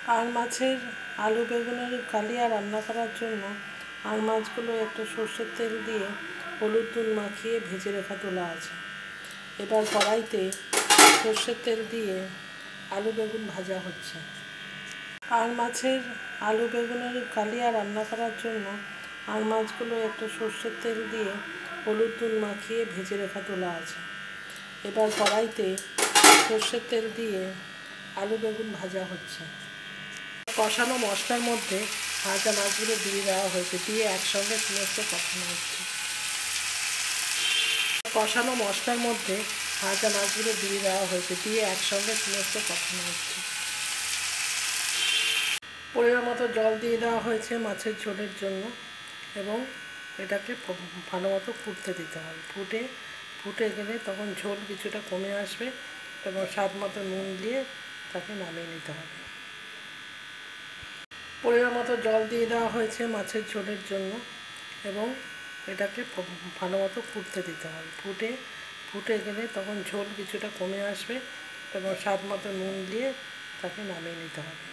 আর মাছের আলু বেগুনের কালিয়া রান্না করার জন্য আর মাছগুলো একটু সর্ষের তেল দিয়ে হলুদ নুন মাখিয়ে ভেজে রেখা তোলা আছে। এবার কড়াইতে সর্ষের তেল দিয়ে আলু বেগুন ভাজা হচ্ছে। আর মাছের আলু বেগুনের কালিয়া রান্না করার জন্য আর মাছগুলো একটু সর্ষের তেল দিয়ে হলুদ নুন মাখিয়ে ভেজে রেখা তোলা আছে। এবার কড়াইতে সর্ষের তেল দিয়ে আলু বেগুন ভাজা হচ্ছে। কষানো মশলার মধ্যে ভাজা মাছগুলো দিয়ে দেওয়া হয়েছে, দিয়ে একসঙ্গে সমস্ত কষানো হচ্ছে। কষানো মশলার মধ্যে ভাজা মাছগুলো দিয়ে দেওয়া হয়েছে, দিয়ে একসঙ্গে সমস্ত কষানো হচ্ছে। পরিমাণ মতো জল দিয়ে দেওয়া হয়েছে মাছের ঝোলের জন্য এবং এটাকে ভালো মতো ফুটতে দিতে হবে। ফুটে গেলে তখন ঝোল কিছুটা কমে আসবে এবং স্বাদ মতো নুন দিয়ে তাকে নামিয়ে নিতে হবে। পরিমাণ মতো জল দিয়ে দেওয়া হয়েছে মাছের ঝোলের জন্য এবং এটাকে ভালো মতো ফুটতে দিতে হবে। ফুটে গেলে তখন ঝোল কিছুটা কমে আসবে এবং স্বাদ মতো নুন দিয়ে তাকে নামিয়ে নিতে হবে।